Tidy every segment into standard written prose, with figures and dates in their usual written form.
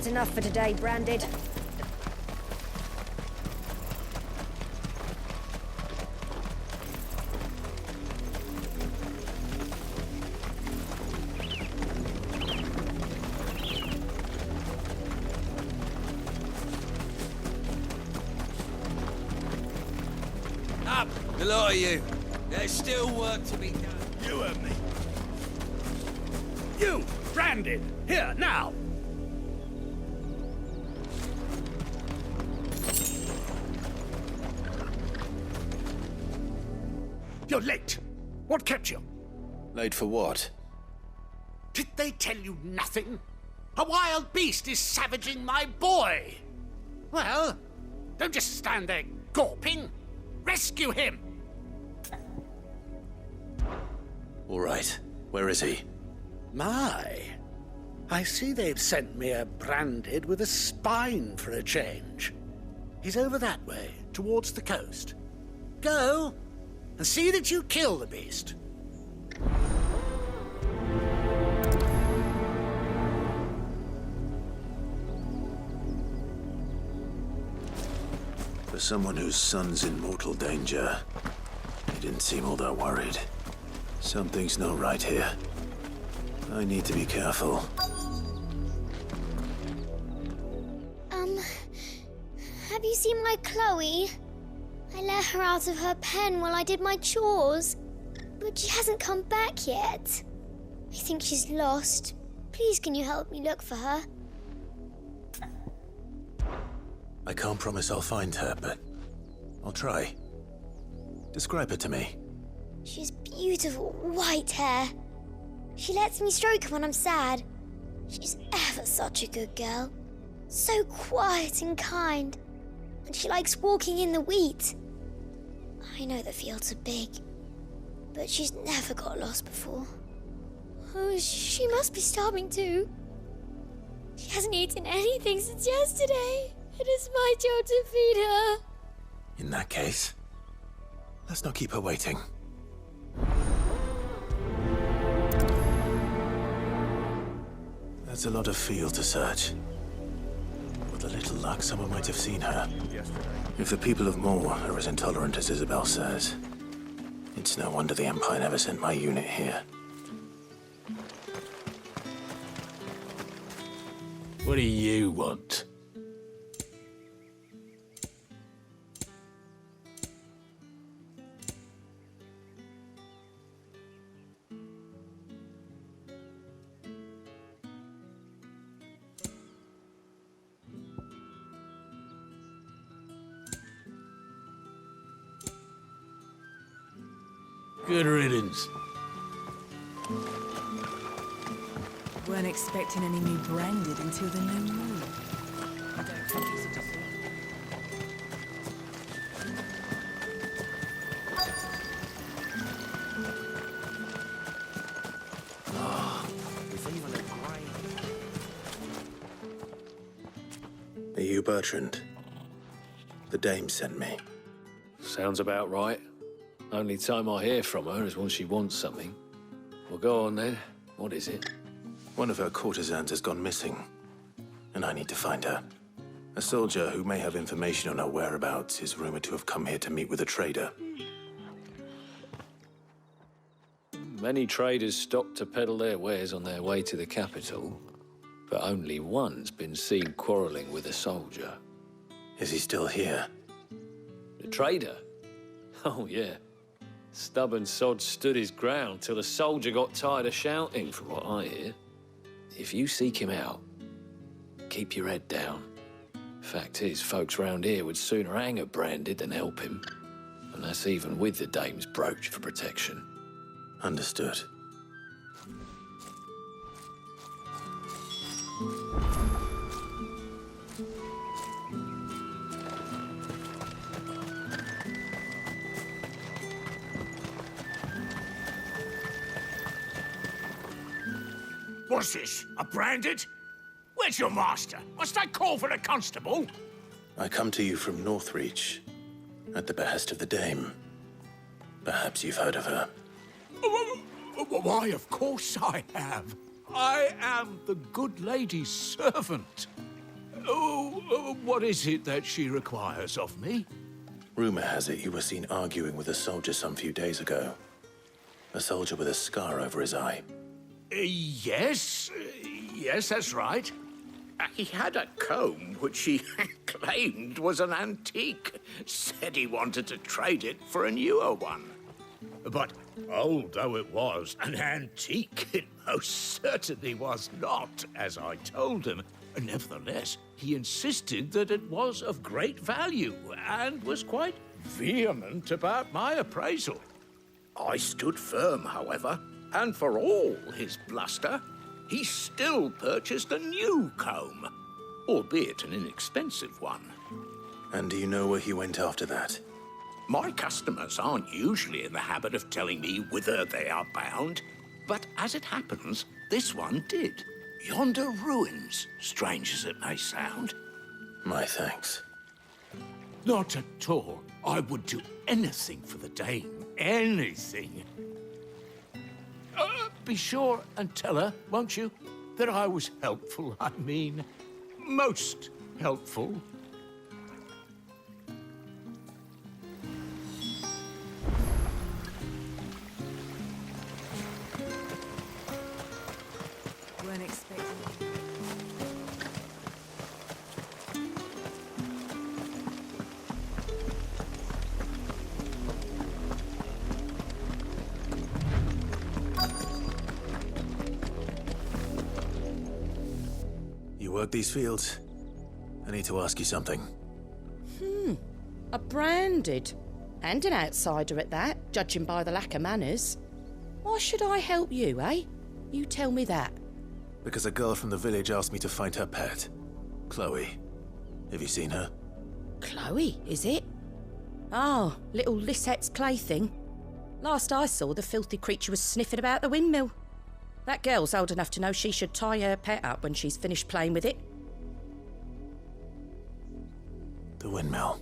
That's enough for today, Branded. Up, the lot of you. There's still work to be done. You heard me. You, Branded, here, now! You're late. What kept you? Late for what? Did they tell you nothing? A wild beast is savaging my boy! Well, don't just stand there gawping. Rescue him! All right. Where is he? My, I see they've sent me a Branded with a spine for a change. He's over that way, towards the coast. Go, and see that you kill the beast. For someone whose son's in mortal danger, he didn't seem all that worried. Something's not right here. I need to be careful. Have you seen my Chloe? I let her out of her pen while I did my chores, but she hasn't come back yet. I think she's lost. Please, can you help me look for her? I can't promise I'll find her, but I'll try. Describe her to me. She has beautiful white hair. She lets me stroke her when I'm sad. She's ever such a good girl. So quiet and kind. And she likes walking in the wheat. I know the fields are big, but she's never got lost before. Oh, she must be starving too. She hasn't eaten anything since yesterday. It is my job to feed her. In that case, let's not keep her waiting. That's a lot of field to search. With a little luck, someone might have seen her. If the people of Moor are as intolerant as Isabel says, it's no wonder the Empire never sent my unit here. What do you want? Good riddance. Weren't expecting any new Branded until the new moon. I don't think it's a decision. Are you Bertrand? The dame sent me. Sounds about right. Only time I hear from her is when she wants something. Well, go on then. What is it? One of her courtesans has gone missing, and I need to find her. A soldier who may have information on her whereabouts is rumored to have come here to meet with a trader. Many traders stop to peddle their wares on their way to the capital, but only one's been seen quarreling with a soldier. Is he still here? The trader? Oh, yeah. Stubborn sod stood his ground till the soldier got tired of shouting, from what I hear. If you seek him out, keep your head down. Fact is, folks round here would sooner hang a Branded than help him. And that's even with the dame's brooch for protection. Understood. What's this? A Branded? Where's your master? Must I call for a constable? I come to you from Northreach, at the behest of the dame. Perhaps you've heard of her. Why, of course I have. I am the good lady's servant. What is it that she requires of me? Rumor has it you were seen arguing with a soldier some few days ago. A soldier with a scar over his eye. Yes, that's right. He had a comb which he claimed was an antique. Said he wanted to trade it for a newer one. But although it was an antique, it most certainly was not, as I told him. Nevertheless, he insisted that it was of great value and was quite vehement about my appraisal. I stood firm, however, and for all his bluster, he still purchased a new comb, albeit an inexpensive one. And do you know where he went after that? My customers aren't usually in the habit of telling me whither they are bound, but as it happens, this one did. Yonder ruins, strange as it may sound. My thanks. Not at all. I would do anything for the dame. Anything. Be sure and tell her, won't you, that I was helpful. I mean, most helpful. Weren't expecting. You work these fields? I need to ask you something. A branded. And an outsider at that, judging by the lack of manners. Why should I help you, eh? You tell me that. Because a girl from the village asked me to find her pet. Chloe. Have you seen her? Chloe, is it? Oh, little Lisette's plaything. Last I saw, the filthy creature was sniffing about the windmill. That girl's old enough to know she should tie her pet up when she's finished playing with it. The windmill.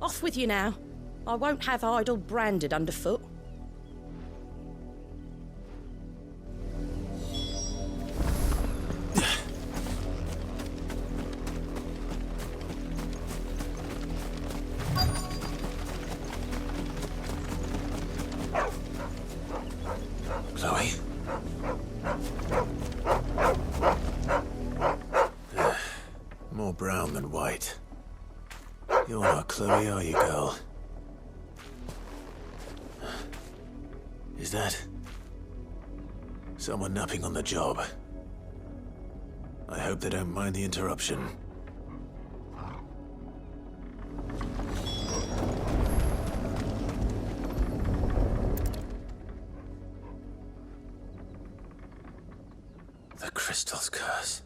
Off with you now. I won't have idle branded underfoot. Chloe? More brown than white. You're not Chloe, are you, girl? Is that someone napping on the job? I hope they don't mind the interruption. The crystal's curse.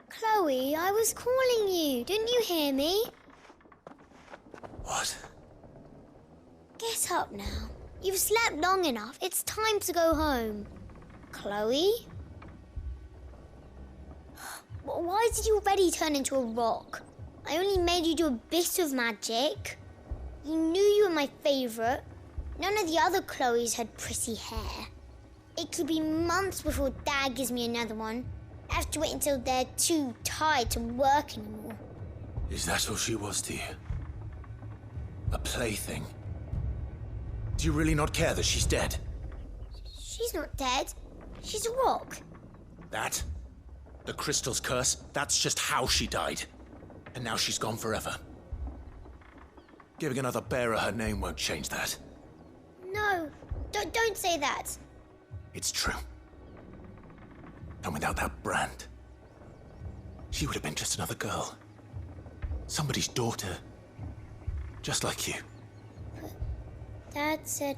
Chloe, I was calling you. Didn't you hear me? What? Get up now. You've slept long enough. It's time to go home. Chloe? Why did you already turn into a rock? I only made you do a bit of magic. You knew you were my favourite. None of the other Chloes had pretty hair. It could be months before Dad gives me another one. I have to wait until they're too tired to work anymore. Is that all she was to you? A plaything? Do you really not care that she's dead? She's not dead. She's a rock. That? The crystal's curse? That's just how she died. And now she's gone forever. Giving another bearer her name won't change that. No, don't say that. It's true. And without that brand, she would have been just another girl. Somebody's daughter. Just like you. Dad said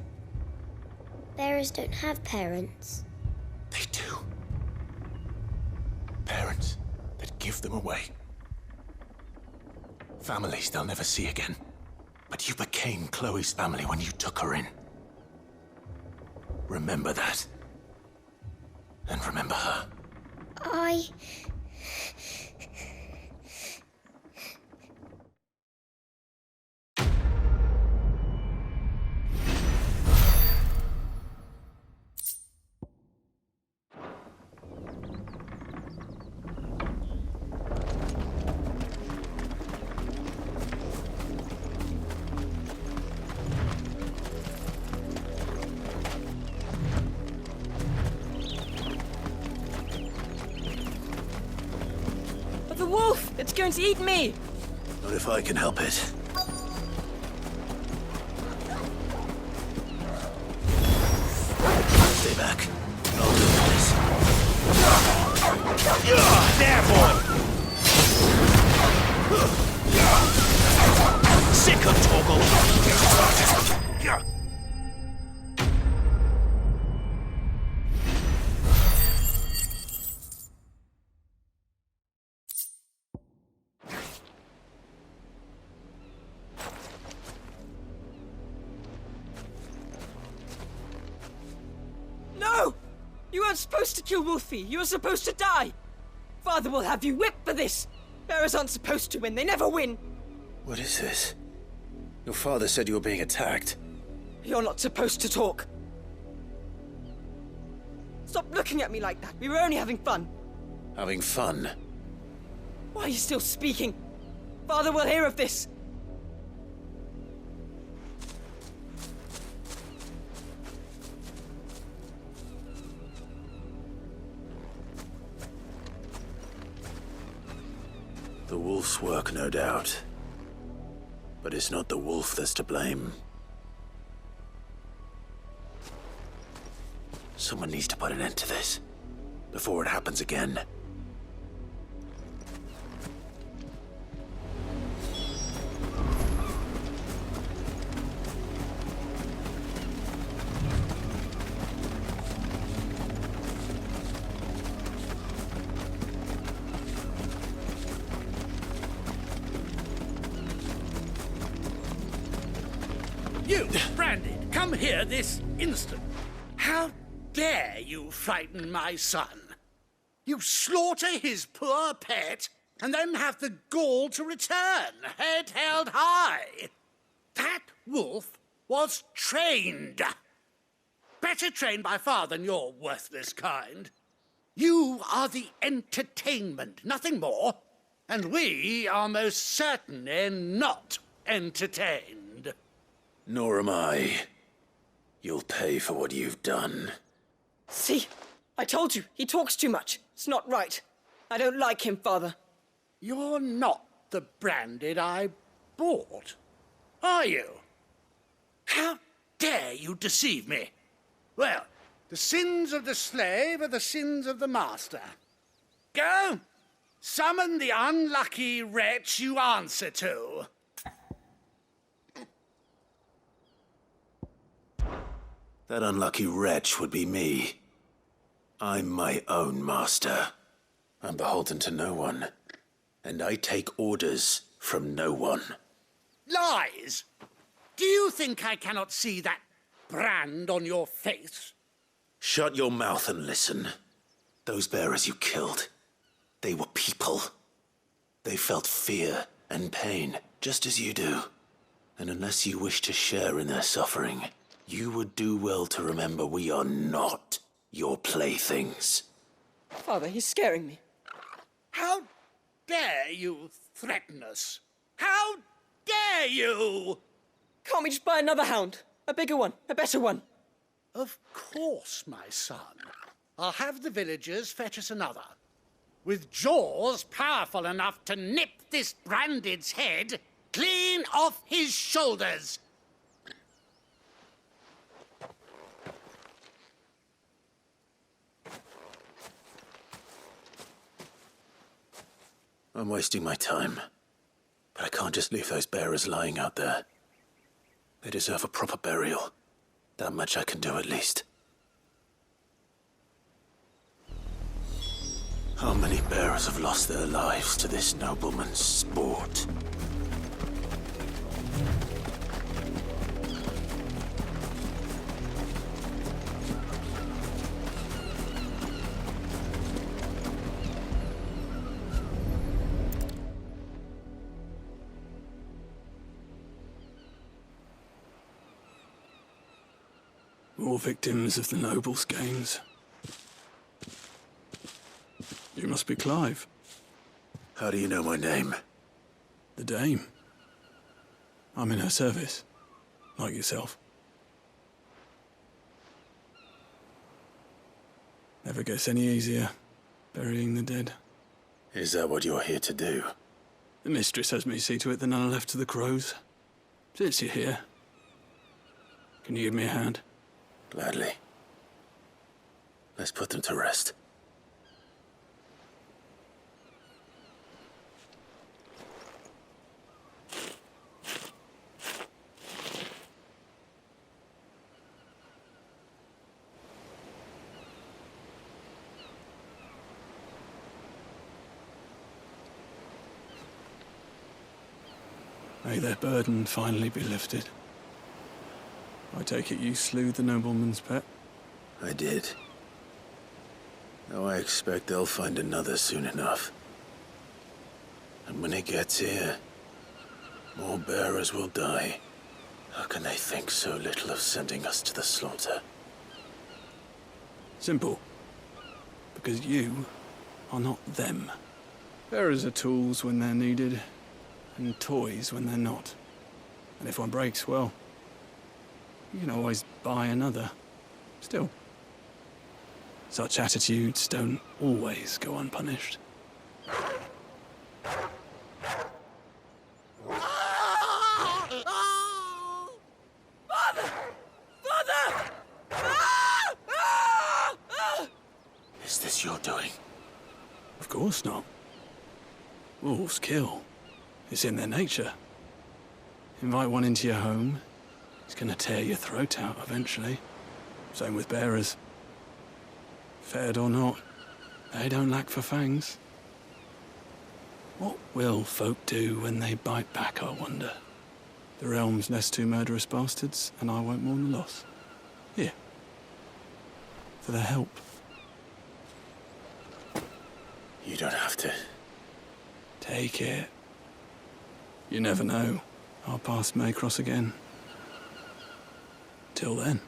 bearers don't have parents. They do. Parents that give them away. Families they'll never see again. But you became Chloe's family when you took her in. Remember that. And remember her. It's going to eat me! Not if I can help it. Stay back. I'll do this. There, boy! Sick of Torgal! No! You weren't supposed to kill Wolfie. You were supposed to die. Father will have you whipped for this. Bearers aren't supposed to win. They never win. What is this? Your father said you were being attacked. You're not supposed to talk. Stop looking at me like that. We were only having fun. Having fun? Why are you still speaking? Father will hear of this. The wolf's work, no doubt. But it's not the wolf that's to blame. Someone needs to put an end to this, before it happens again. You, Branded, come here this instant. How dare you frighten my son? You slaughter his poor pet and then have the gall to return, head held high. That wolf was trained. Better trained by far than your worthless kind. You are the entertainment, nothing more. And we are most certainly not entertained. Nor am I. You'll pay for what you've done. See? I told you. He talks too much. It's not right. I don't like him, Father. You're not the Branded I bought, are you? How dare you deceive me? Well, the sins of the slave are the sins of the master. Go, summon the unlucky wretch you answer to. That unlucky wretch would be me. I'm my own master. I'm beholden to no one. And I take orders from no one. Lies! Do you think I cannot see that brand on your face? Shut your mouth and listen. Those bearers you killed, they were people. They felt fear and pain, just as you do. And unless you wish to share in their suffering, you would do well to remember we are not your playthings. Father, he's scaring me. How dare you threaten us? How dare you? Can't we just buy another hound? A bigger one, a better one. Of course, my son. I'll have the villagers fetch us another. With jaws powerful enough to nip this Branded's head clean off his shoulders. I'm wasting my time. But I can't just leave those bearers lying out there. They deserve a proper burial. That much I can do at least. How many bearers have lost their lives to this nobleman's sport? More victims of the nobles' games. You must be Clive. How do you know my name? The Dame. I'm in her service, like yourself. Never gets any easier, burying the dead. Is that what you're here to do? The mistress has me see to it that none are left to the crows. Since you're here, can you give me a hand? Gladly. Let's put them to rest. May their burden finally be lifted. I take it you slew the nobleman's pet? I did. Now I expect they'll find another soon enough. And when it gets here, more bearers will die. How can they think so little of sending us to the slaughter? Simple. Because you are not them. Bearers are tools when they're needed, and toys when they're not. And if one breaks, well, you can always buy another. Still, such attitudes don't always go unpunished. Is this your doing? Of course not. Wolves kill. It's in their nature. Invite one into your home, he's gonna tear your throat out eventually. Same with bearers. Fed or not, they don't lack for fangs. What will folk do when they bite back, I wonder? The realm's nest two murderous bastards, and I won't mourn the loss. Here. For their help. You don't have to. Take it. You never know. Our paths may cross again. Till then.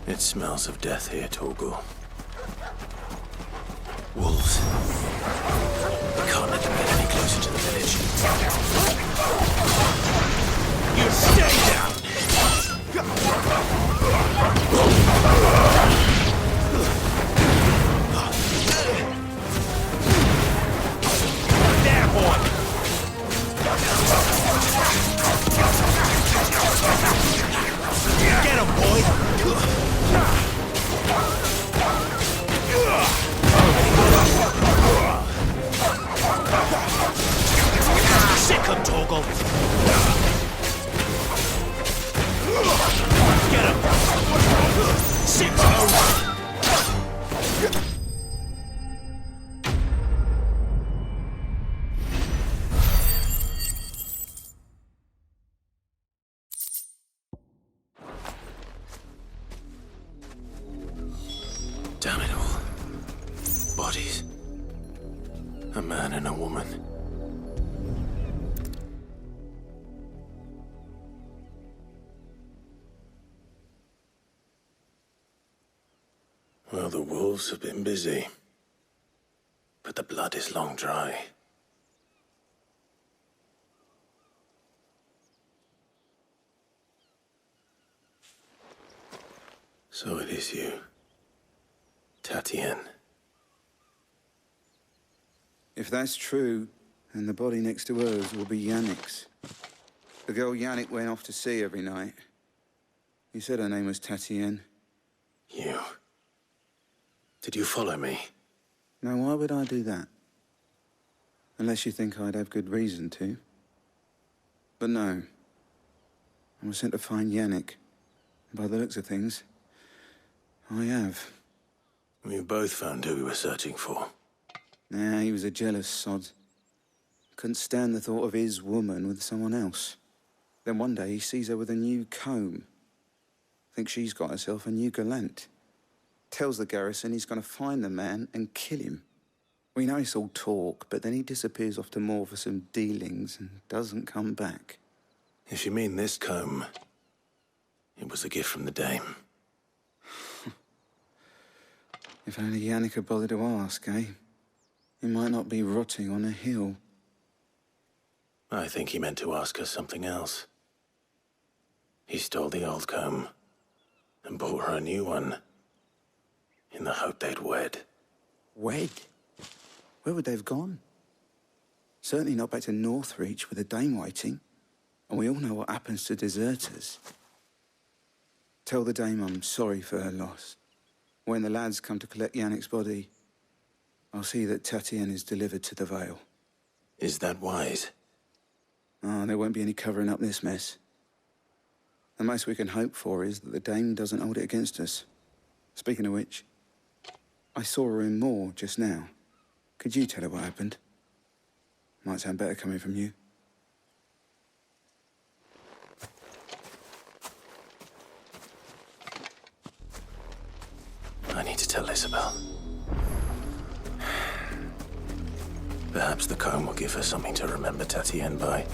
It smells of death here, Torgal. Wolves. We can't let them get any closer to the village. You stay down! There, boy! Get him, boy! Sick him, Torgal! Get him! Sick him! Damn it all. Bodies. A man and a woman. Well, the wolves have been busy. But the blood is long dry. So it is you. Tatienne. If that's true, then the body next to hers will be Yannick's. The girl Yannick went off to sea every night. He said her name was Tatienne. You. Did you follow me? Now, why would I do that? Unless you think I'd have good reason to. But no. I was sent to find Yannick. By the looks of things, I have. We both found who we were searching for. Nah, he was a jealous sod. Couldn't stand the thought of his woman with someone else. Then one day he sees her with a new comb. Thinks she's got herself a new gallant. Tells the garrison he's going to find the man and kill him. We know it's all talk, but then he disappears off to Moor for some dealings and doesn't come back. If you mean this comb, it was a gift from the dame. If only Yannick had bothered to ask, eh? He might not be rotting on a hill. I think he meant to ask her something else. He stole the old comb and bought her a new one in the hope they'd wed. Wed? Where would they have gone? Certainly not back to Northreach with the dame waiting. And we all know what happens to deserters. Tell the dame I'm sorry for her loss. When the lads come to collect Yannick's body, I'll see that Tatienne is delivered to the Vale. Is that wise? Oh, there won't be any covering up this mess. The most we can hope for is that the dame doesn't hold it against us. Speaking of which, I saw her in Moor just now. Could you tell her what happened? Might sound better coming from you. I need to tell Isabel. Perhaps the comb will give her something to remember Tatienne by.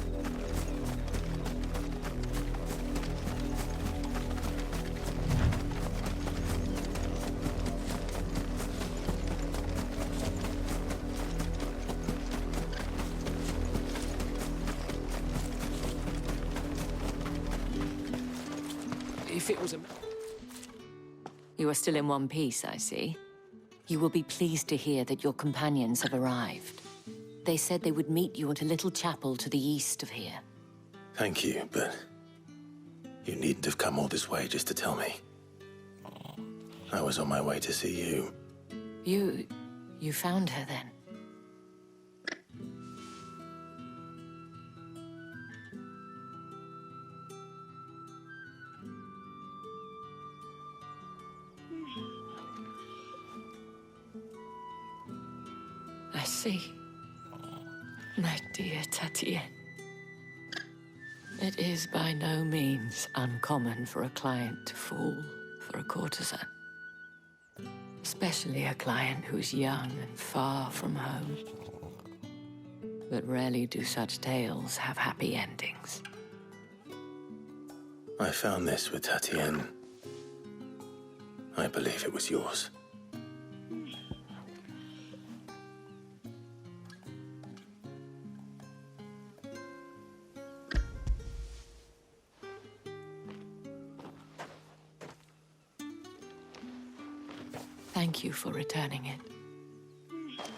If it was a... You are still in one piece, I see. You will be pleased to hear that your companions have arrived. They said they would meet you at a little chapel to the east of here. Thank you, but you needn't have come all this way just to tell me. I was on my way to see you. You found her then? I see. My dear Tatienne. It is by no means uncommon for a client to fall for a courtesan. Especially a client who's young and far from home. But rarely do such tales have happy endings. I found this with Tatienne. I believe it was yours. Thank you for returning it.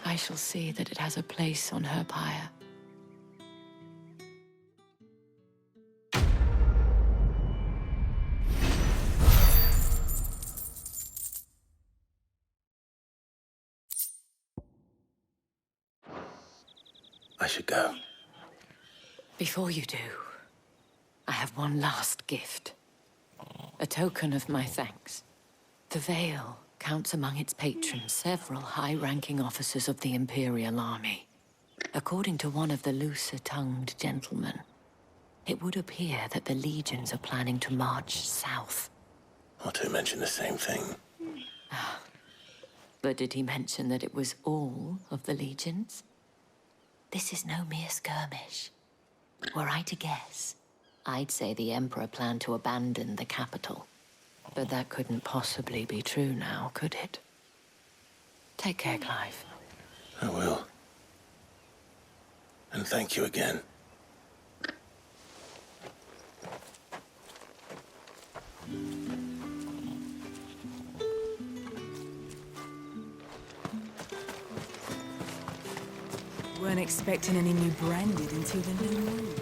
I shall see that it has a place on her pyre. I should go. Before you do, I have one last gift. A token of my thanks. The Vale counts among its patrons several high-ranking officers of the Imperial Army. According to one of the looser-tongued gentlemen, it would appear that the legions are planning to march south. Otto mentioned the same thing. But did he mention that it was all of the legions? This is no mere skirmish. Were I to guess, I'd say the Emperor planned to abandon the capital. But that couldn't possibly be true now, could it? Take care, Clive. I will. And thank you again. Weren't expecting any new branded until the new moon.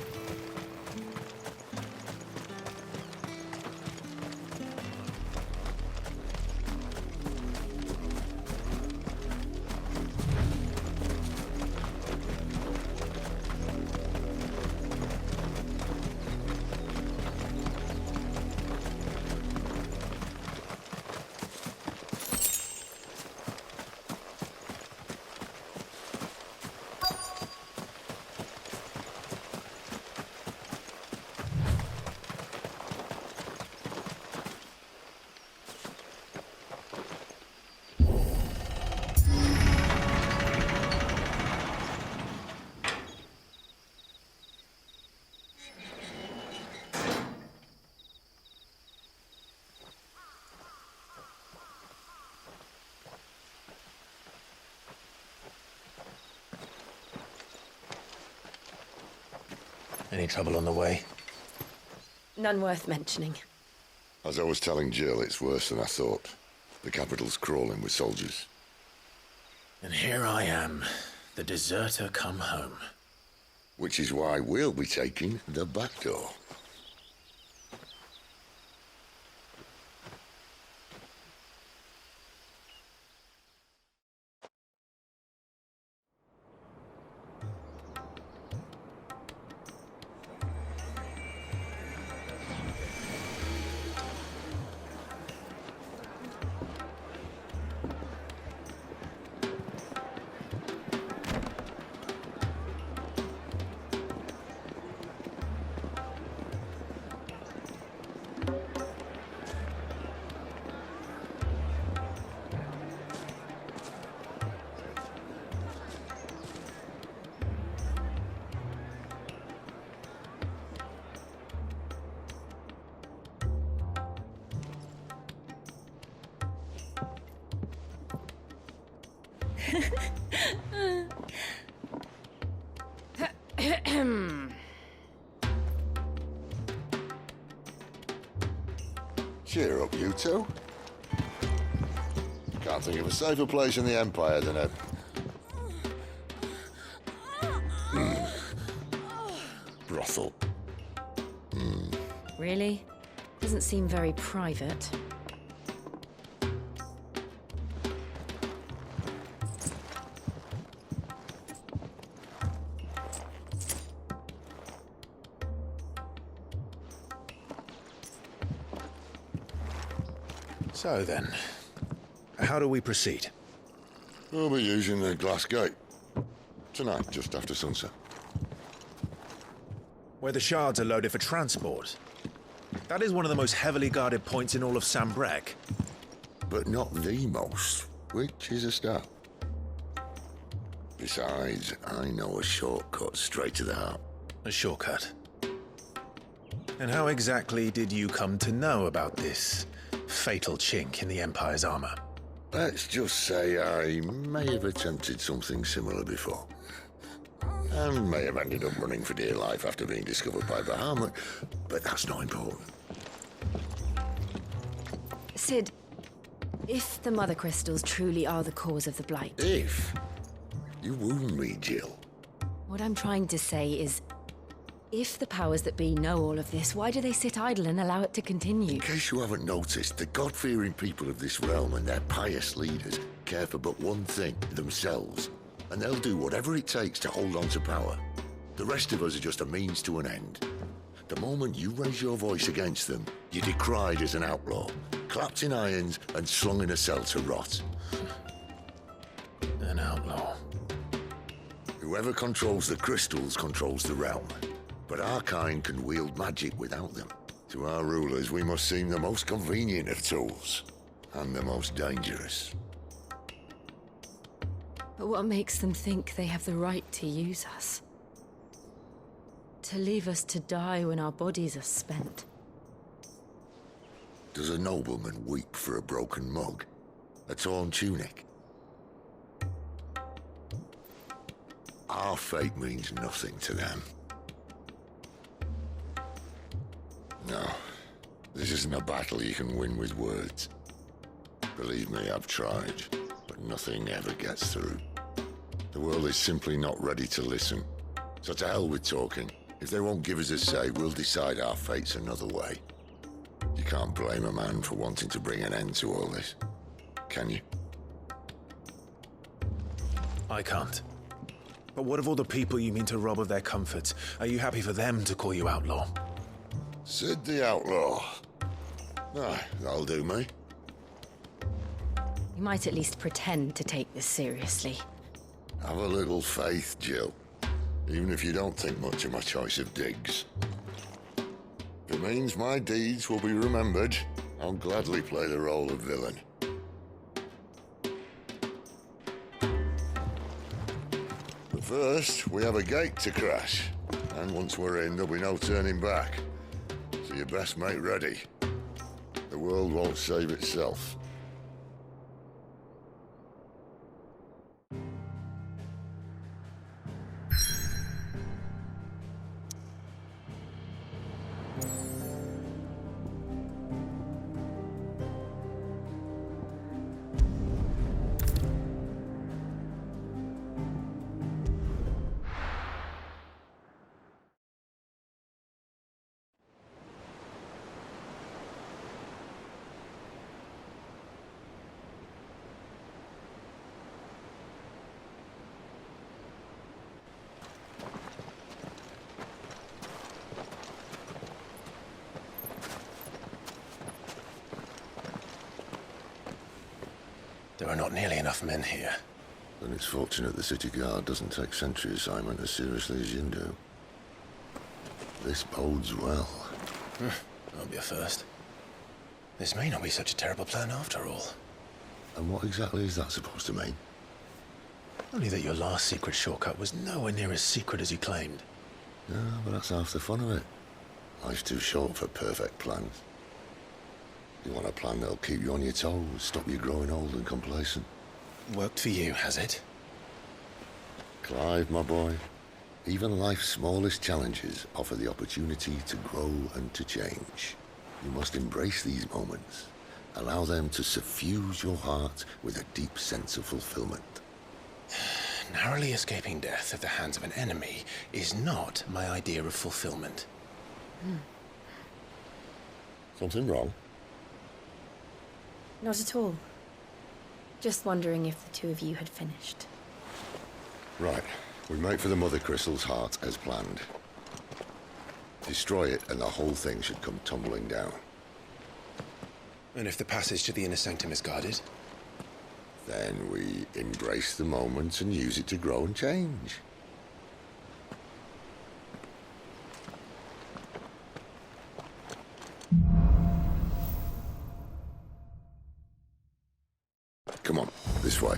Any trouble on the way? None worth mentioning. As I was telling Jill, it's worse than I thought. The capital's crawling with soldiers. And here I am, the deserter come home. Which is why we'll be taking the back door. Cheer up, you two. Can't think of a safer place in the Empire than a... brothel. Really? Doesn't seem very private. So then, how do we proceed? We'll be using the glass gate. Tonight, just after sunset. Where the shards are loaded for transport. That is one of the most heavily guarded points in all of Sambrec. But not the most, which is a start. Besides, I know a shortcut straight to the heart. A shortcut? And how exactly did you come to know about this fatal chink in the Empire's armor? Let's just say I may have attempted something similar before. And may have ended up running for dear life after being discovered by Bahamut, but that's not important. Sid, if the Mother Crystals truly are the cause of the Blight... If? You wound me, Jill. What I'm trying to say is, if the powers that be know all of this, why do they sit idle and allow it to continue? In case you haven't noticed, the God-fearing people of this realm and their pious leaders care for but one thing, themselves. And they'll do whatever it takes to hold on to power. The rest of us are just a means to an end. The moment you raise your voice against them, you're decried as an outlaw, clapped in irons and slung in a cell to rot. An outlaw. Whoever controls the crystals controls the realm. But our kind can wield magic without them. To our rulers, we must seem the most convenient of tools, and the most dangerous. But what makes them think they have the right to use us? To leave us to die when our bodies are spent? Does a nobleman weep for a broken mug? A torn tunic? Our fate means nothing to them. No, this isn't a battle you can win with words. Believe me, I've tried, but nothing ever gets through. The world is simply not ready to listen. So to hell with talking. If they won't give us a say, we'll decide our fates another way. You can't blame a man for wanting to bring an end to all this, can you? I can't. But what of all the people you mean to rob of their comforts? Are you happy for them to call you outlaw? Sid the Outlaw. Ah, that'll do me. You might at least pretend to take this seriously. Have a little faith, Jill. Even if you don't think much of my choice of digs. If it means my deeds will be remembered, I'll gladly play the role of villain. But first, we have a gate to crash. And once we're in, there'll be no turning back. So you best make ready. The world won't save itself. There are not nearly enough men here. Then it's fortunate the city guard doesn't take sentry assignment as seriously as you do. This bodes well. That'll be a first. This may not be such a terrible plan after all. And what exactly is that supposed to mean? Only that your last secret shortcut was nowhere near as secret as you claimed. Yeah, but that's half the fun of it. Life's too short for perfect plans. You want a plan that'll keep you on your toes, stop you growing old and complacent. Worked for you, has it? Clive, my boy, even life's smallest challenges offer the opportunity to grow and to change. You must embrace these moments. Allow them to suffuse your heart with a deep sense of fulfillment. Narrowly escaping death at the hands of an enemy is not my idea of fulfillment. Something wrong? Not at all. Just wondering if the two of you had finished. Right. We make for the Mother Crystal's heart as planned. Destroy it and the whole thing should come tumbling down. And if the passage to the inner sanctum is guarded? Then we embrace the moment and use it to grow and change. Come on, this way.